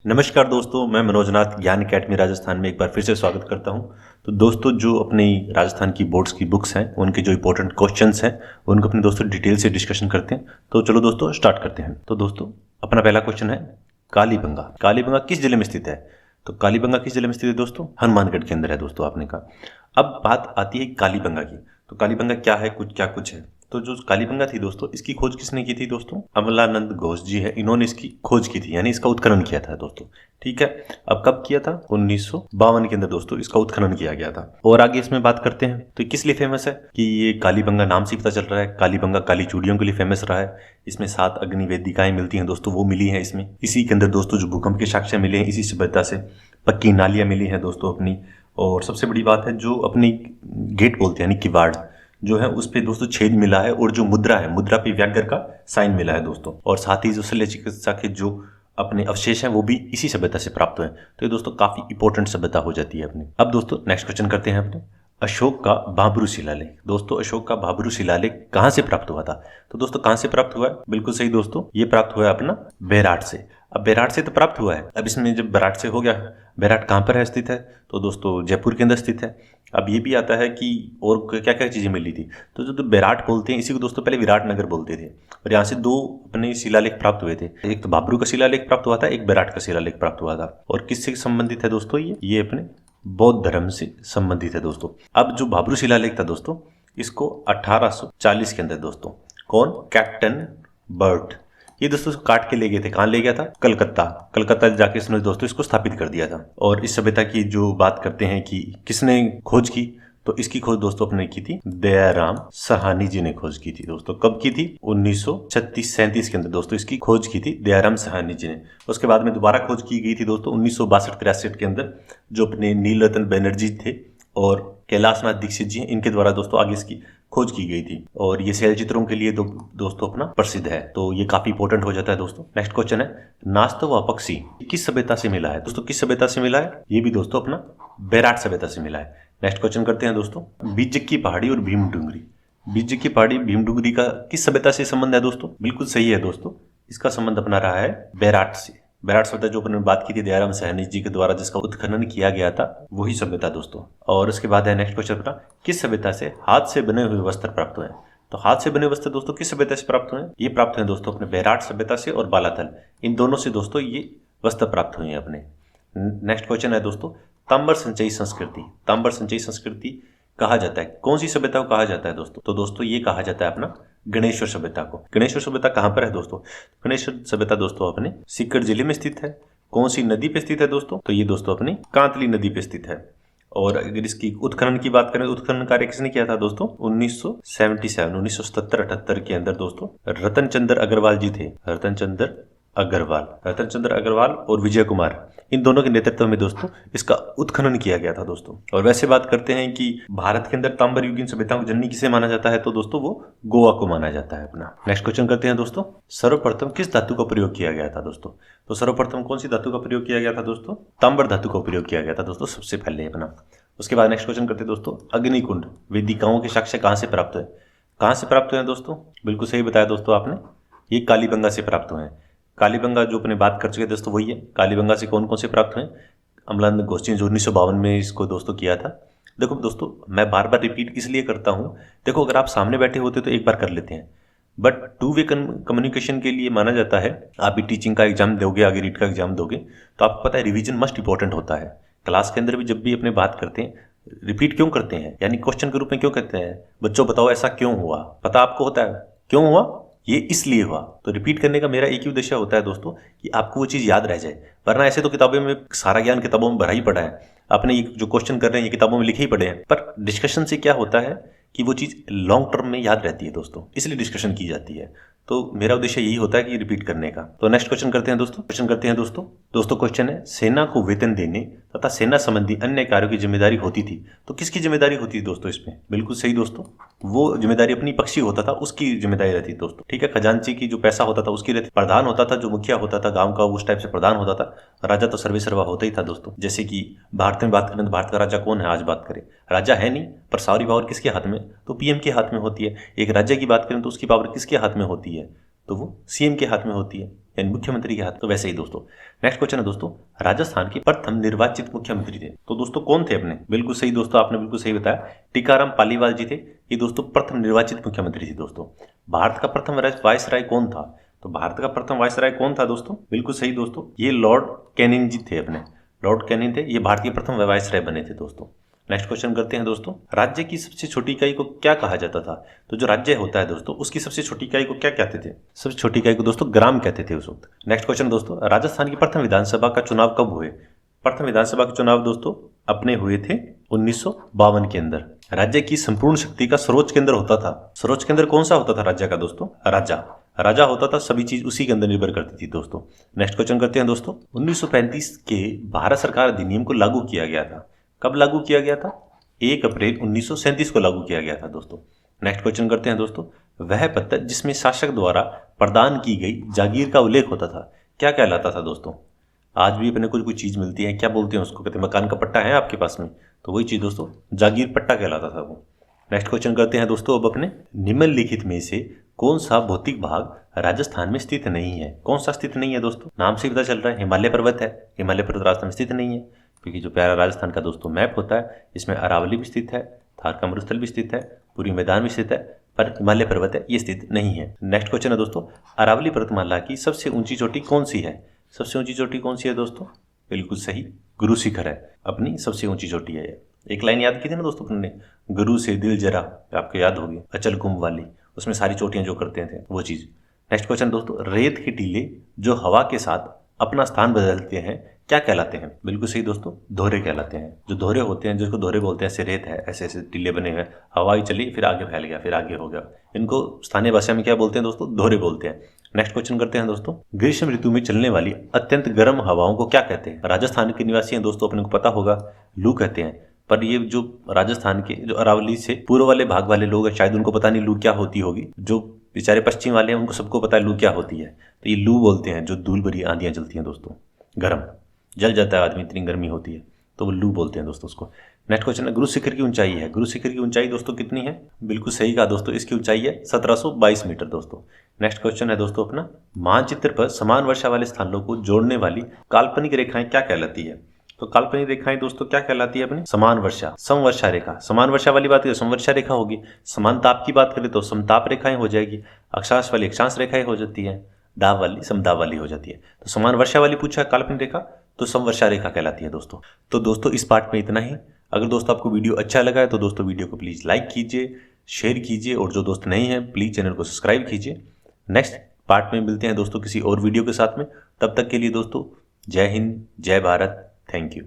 नमस्कार दोस्तों, मैं मनोजनाथ ज्ञान अकेडमी राजस्थान में एक बार फिर से स्वागत करता हूं। तो दोस्तों, जो अपनी राजस्थान की बोर्ड्स की बुक्स हैं, उनके जो इंपॉर्टेंट क्वेश्चंस हैं, उनको अपने दोस्तों डिटेल से डिस्कशन करते हैं। तो चलो दोस्तों स्टार्ट करते हैं। तो दोस्तों, अपना पहला क्वेश्चन है कालीबंगा। कालीबंगा किस जिले में स्थित है? तो कालीबंगा किस जिले में स्थित है दोस्तों? हनुमानगढ़ के अंदर है दोस्तों, आपने कहा। अब बात आती है कालीबंगा की। तो कालीबंगा क्या है, कुछ है। तो जो कालीबंगा थी दोस्तों, इसकी खोज किसने की थी दोस्तों? अमलानंद घोष जी है, इन्होंने इसकी खोज की थी, यानी इसका उत्खनन किया था दोस्तों। ठीक है, अब कब किया था? 1952 के अंदर दोस्तों इसका उत्खनन किया गया था। और आगे इसमें बात करते हैं तो किस लिए फेमस है कि ये कालीबंगा नाम से पता चल रहा है। कालीबंगा काली चूड़ियों के लिए फेमस रहा है। इसमें 7 अग्नि वेदिकाएं मिलती हैं दोस्तों, वो मिली हैं इसमें। इसी के अंदर दोस्तों जो भूकंप के साक्ष्य मिले हैं, इसी सभ्यता से पक्की नालियां मिली हैं दोस्तों अपनी। और सबसे बड़ी बात है, जो अपनी गेट बोलते हैं यानी किवाड़ जो है, उस पे दोस्तों छेद मिला है। और जो मुद्रा है, मुद्रा पे व्याघ्र का साइन मिला है दोस्तों। और साथ ही जो शल्य चिकित्सा के जो अपने अवशेष हैं, वो भी इसी सभ्यता से प्राप्त हुए। तो ये दोस्तों काफी इंपॉर्टेंट सभ्यता हो जाती है अपनी। अब दोस्तों नेक्स्ट क्वेश्चन करते हैं अपने। अशोक का भाब्रू शिलालेख। दोस्तों, अशोक का भाब्रू शिलालेख कहां से प्राप्त हुआ था? तो दोस्तों कहां से प्राप्त हुआ है? बिल्कुल सही दोस्तों, ये प्राप्त हुआ है अपना बेराट से। अब बेराट से तो प्राप्त हुआ है। अब इसमें जब बेराट से हो गया, बेराट कहां पर है स्थित है? तो दोस्तों जयपुर के अंदर स्थित है। अब ये भी आता है कि और क्या क्या चीजें मिली थी। तो जो बेराट बोलते हैं, इसी को दोस्तों पहले विराट नगर बोलते थे। और यहाँ से 2 अपने शिलालेख प्राप्त हुए थे। एक तो भाब्रू का शिलालेख प्राप्त हुआ था, एक बेराट का शिलालेख प्राप्त हुआ था। और किससे संबंधित है दोस्तों? ये अपने बौद्ध धर्म से संबंधित है दोस्तों। अब जो भाब्रू शिलालेख था दोस्तों, इसको 1840 के अंदर दोस्तों कौन? कैप्टन बर्ट, ये दोस्तों काट के ले गए थे। कहां ले गया था? कलकत्ता। कलकत्ता जाके इसने दोस्तों इसको स्थापित कर दिया था। और इस सभ्यता की जो बात करते हैं कि किसने खोज की, तो इसकी खोज दोस्तों अपने की थी दयाराम साहनी जी ने खोज की थी दोस्तों। कब की थी? 1936-37 के अंदर दोस्तों इसकी खोज की थी दयाराम साहनी जी ने। उसके बाद में दोबारा खोज की गई थी दोस्तों 1962-63 के अंदर, जो अपने नीलरतन बनर्जी थे और कैलाशनाथ दीक्षित जी, इनके द्वारा दोस्तों आगे इसकी खोज की गई थी। और ये शैल चित्रों के लिए दोस्तों अपना प्रसिद्ध है। तो ये काफी इंपॉर्टेंट हो जाता है दोस्तों। नेक्स्ट क्वेश्चन है, नास्तवा पक्षी किस सभ्यता से मिला है? दोस्तों किस सभ्यता से मिला है? ये भी दोस्तों अपना बेराट सभ्यता से मिला है। नेक्स्ट क्वेश्चन करते हैं दोस्तों, बिज्जक की पहाड़ी और भीम डूंगरी। बिज्जक की पहाड़ी भीम डूंगरी का किस सभ्यता से संबंध है दोस्तों? बिल्कुल सही है दोस्तों, इसका संबंध अपना रहा है बेराट से। बेराट सभ्यता जो अपन ने बात की थी दयाराम साहनी जी के द्वारा जिसका उत्खनन किया गया था, वही सभ्यता दोस्तों। और उसके बाद है नेक्स्ट क्वेश्चन अपना, किस सभ्यता से हाथ से बने हुए वस्त्र प्राप्त हुए? तो हाथ से बने वस्त्र दोस्तों किस सभ्यता से प्राप्त हुए? ये प्राप्त हुए दोस्तों अपने बेराट सभ्यता से और बालाथल, इन दोनों से दोस्तों ये वस्त्र प्राप्त हुए हैं अपने। नेक्स्ट क्वेश्चन है दोस्तों, ताम्बर संचयी संस्कृति। ताम्बर संचयी संस्कृति कहा जाता है, कौन सी सभ्यता को कहा जाता है दोस्तों? तो दोस्तों ये कहा जाता है अपना गणेश्वर सभ्यता को। गणेश्वर सभ्यता कहां पर है दोस्तों? गणेश्वर सभ्यता दोस्तों अपने सीकर जिले में स्थित है। कौन सी नदी पे स्थित है दोस्तों? तो ये दोस्तों अपनी कांतली नदी पे स्थित है। और अगर इसकी उत्खनन की बात करें तो उत्खनन कार्य किसने किया था दोस्तों? 1977-1978 के अंदर दोस्तों रतन चंद्र अग्रवाल जी थे। रतन चंद्र अग्रवाल और विजय कुमार, इन दोनों के नेतृत्व में दोस्तों इसका उत्खनन किया गया था दोस्तों। और वैसे बात करते हैं कि भारत के अंदर ताम्बर युगीन सभ्यताओं की जननी किसे माना जाता है, तो दोस्तों वो गोवा को माना जाता है अपना। नेक्स्ट क्वेश्चन करते हैं दोस्तों, सर्वप्रथम किस धातु का प्रयोग किया गया था दोस्तों? तो सर्वप्रथम कौन सी धातु का प्रयोग किया गया था दोस्तों? ताम्बर धातु का प्रयोग किया गया था दोस्तों सबसे पहले अपना। उसके बाद नेक्स्ट क्वेश्चन करते हैं दोस्तों, अग्निकुंड वेदिकाओं के साक्ष्य कहां से प्राप्त हुए? कहां से प्राप्त हुए दोस्तों? बिल्कुल सही बताया दोस्तों आपने, ये कालीबंगा से प्राप्त हुए हैं। कालीबंगा जो अपने बात कर चुके दोस्तों वही है। कालीबंगा से कौन कौन से प्राप्त हुए? अमलानंद घोष जी जो 1952 में इसको दोस्तों किया था। देखो दोस्तों, मैं बार बार रिपीट इसलिए करता हूं, देखो अगर आप सामने बैठे होते तो एक बार कर लेते हैं, बट 2 वे कम्युनिकेशन के लिए माना जाता है। आप भी टीचिंग का एग्जाम दोगे, आगे रीट का एग्जाम दोगे, तो आपको पता है रिवीजन मस्ट इंपॉर्टेंट होता है। क्लास के अंदर भी जब भी अपने बात करते हैं, रिपीट क्यों करते हैं, यानी क्वेश्चन के रूप में क्यों कहते हैं, बच्चों बताओ ऐसा क्यों हुआ? पता आपको होता है क्यों हुआ? ये इसलिए हुआ। तो रिपीट करने का मेरा एक ही उद्देश्य होता है दोस्तों कि आपको वो चीज याद रह जाए। वरना ऐसे तो किताबों में सारा ज्ञान किताबों में भरा ही पड़ा है, आपने ये जो क्वेश्चन कर रहे हैं ये किताबों में लिखे ही पड़े हैं, पर डिस्कशन से क्या होता है कि वो चीज लॉन्ग टर्म में याद रहती है दोस्तों, इसलिए डिस्कशन की जाती है। तो मेरा उद्देश्य यही होता है कि रिपीट करने का। तो नेक्स्ट क्वेश्चन करते हैं दोस्तों क्वेश्चन है, सेना को वेतन देने तथा सेना संबंधी अन्य कार्यों की जिम्मेदारी होती थी। तो किसकी जिम्मेदारी होती थी दोस्तों इसमें? बिल्कुल सही दोस्तों, वो जिम्मेदारी अपनी पक्षी होता था उसकी जिम्मेदारी रहती थी दोस्तों। ठीक है, खजांची की जो पैसा होता था उसकी रहती। प्रधान होता था जो मुखिया होता था गांव का, उस टाइप से प्रधान होता था। राजा तो सर्वे सर्वा होता ही था दोस्तों। जैसे कि भारत में बात करें तो भारत का राजा कौन है? आज बात करें, राजा है नहीं, पर सारी पावर किसके हाथ में? तो पीएम के हाथ में होती है। एक राज्य की बात करें तो उसकी पावर किसके हाथ में होती है? तो वो सीएम के हाथ में होती है, यानी मुख्यमंत्री के हाथ। तो वैसे ही दोस्तों नेक्स्ट क्वेश्चन है दोस्तों, राजस्थान के प्रथम निर्वाचित मुख्यमंत्री थे। तो दोस्तों कौन थे अपने? बिल्कुल सही दोस्तों, आपने बिल्कुल सही बताया, टीकाराम पालीवाल जी थे। ये दोस्तों प्रथम निर्वाचित मुख्यमंत्री थे दोस्तों। भारत का प्रथम वायसराय कौन था? तो भारत का प्रथम वायसराय कौन था दोस्तों? बिल्कुल सही दोस्तों, ये लॉर्ड कैनिंग जी थे अपने, लॉर्ड कैनिंग थे, ये भारतीय प्रथम वायसराय बने थे दोस्तों। नेक्स्ट क्वेश्चन करते हैं दोस्तों, राज्य की सबसे छोटी इकाई को क्या कहा जाता था? तो जो राज्य होता है दोस्तों, उसकी सबसे छोटी इकाई को क्या कहते थे? सबसे छोटी इकाई को दोस्तों ग्राम कहते थे उस वक्त। नेक्स्ट क्वेश्चन दोस्तों, राजस्थान की प्रथम विधानसभा का चुनाव कब हुए? प्रथम विधानसभा के चुनाव दोस्तों अपने हुए थे 1952 के अंदर। राज्य की संपूर्ण शक्ति का सर्वोच्च केंद्र होता था, सर्वोच्च केंद्र कौन सा होता था राज्य का दोस्तों? राजा होता था, सभी चीज उसी के अंदर निर्भर करती थी दोस्तों। नेक्स्ट क्वेश्चन करते हैं दोस्तों, 1935 के भारत सरकार अधिनियम को लागू किया गया था। कब लागू किया गया था? 1 अप्रैल 1937 को लागू किया गया था दोस्तों। नेक्स्ट क्वेश्चन करते हैं दोस्तों, वह पत्र जिसमें शासक द्वारा प्रदान की गई जागीर का उल्लेख होता था, क्या कहलाता था दोस्तों? आज भी अपने को कोई चीज मिलती है, क्या बोलते हैं उसको? कहते हैं मकान का पट्टा है आपके पास में, तो वही चीज दोस्तों जागीर पट्टा कहलाता था वो। नेक्स्ट क्वेश्चन करते हैं दोस्तों, अब अपने निम्नलिखित में से कौन सा भौतिक भाग राजस्थान में स्थित नहीं है? कौन सा स्थित नहीं है दोस्तों? नाम से पता चल रहा है, हिमालय पर्वत है। हिमालय पर्वत राजस्थान में स्थित नहीं है, क्योंकि जो प्यारा राजस्थान का दोस्तों मैप होता है, इसमें अरावली भी स्थित है, थार का मरुस्थल भी स्थित है, पूरी मैदान भी स्थित है, पर हिमालय पर्वत है ये स्थित नहीं है। नेक्स्ट क्वेश्चन है दोस्तों, अरावली पर्वतमाला की सबसे ऊंची चोटी कौन सी है? सबसे ऊंची चोटी कौन सी है दोस्तों? बिल्कुल सही, गुरु शिखर है अपनी सबसे ऊंची चोटी है। एक लाइन याद की थी ना दोस्तों अपने, गुरु से दिल जरा, आपको याद होगी, अचल कुंभ वाली, उसमें सारी चोटियां जो करते थे वो चीज। नेक्स्ट क्वेश्चन दोस्तों, रेत के टीले जो हवा के साथ अपना स्थान बदलते हैं क्या कहलाते हैं? बिल्कुल सही दोस्तों, दोहरे कहलाते हैं। जो दोहरे होते हैं, जिसको दोहरे बोलते हैं, ऐसे रेत है, ऐसे ऐसे टीले बने हुए, हवा ही चली फिर आगे फैल गया, फिर आगे हो गया, इनको स्थानीय भाषा में क्या बोलते हैं दोस्तों? दोहरे बोलते हैं। नेक्स्ट क्वेश्चन करते हैं दोस्तों, ग्रीष्म ऋतु में चलने वाली अत्यंत गर्म हवाओं को क्या कहते हैं? राजस्थान के निवासी हैं दोस्तों, अपने को पता होगा, लू कहते हैं। पर ये जो राजस्थान के जो अरावली से पूर्व वाले भाग वाले लोग हैं, शायद उनको पता नहीं लू क्या होती होगी। जो बेचारे पश्चिम वाले हैं उनको सबको पता है लू क्या होती है। तो ये लू बोलते हैं, जो धूल भरी आंधियां चलती हैं दोस्तों, गर्म जल जाता है आदमी, इतनी गर्मी होती है, तो वो लू बोलते हैं दोस्तों उसको। नेक्स्ट क्वेश्चन है, गुरु शिखर की ऊंचाई है। गुरु शिखर की ऊंचाई दोस्तों कितनी है? बिल्कुल सही कहा दोस्तों, इसकी ऊंचाई है 1722 मीटर दोस्तों। नेक्स्ट क्वेश्चन है दोस्तों अपना, मानचित्र पर समान वर्षा वाले स्थानों को जोड़ने वाली काल्पनिक रेखाएं क्या कहलाती है? तो काल्पनिक रेखाएं दोस्तों क्या कहलाती है अपनी? समान वर्षा, समवर्षा रेखा। समान वर्षा वाली बात करें समवर्षा रेखा होगी, समान ताप की बात करें तो समताप रेखाएं हो जाएगी, अक्षांश वाली अक्षांश रेखाएं हो जाती है, दाब वाली समदाब वाली हो जाती है। तो समान वर्षा वाली पूछा काल्पनिक रेखा, तो समवर्षा रेखा कहलाती है दोस्तों। तो दोस्तों इस पार्ट में इतना ही। अगर दोस्तों आपको वीडियो अच्छा लगा है तो दोस्तों वीडियो को प्लीज़ लाइक कीजिए, शेयर कीजिए, और जो दोस्त नहीं है प्लीज़ चैनल को सब्सक्राइब कीजिए। नेक्स्ट पार्ट में मिलते हैं दोस्तों किसी और वीडियो के साथ में, तब तक के लिए दोस्तों जय हिंद, जय भारत, थैंक यू।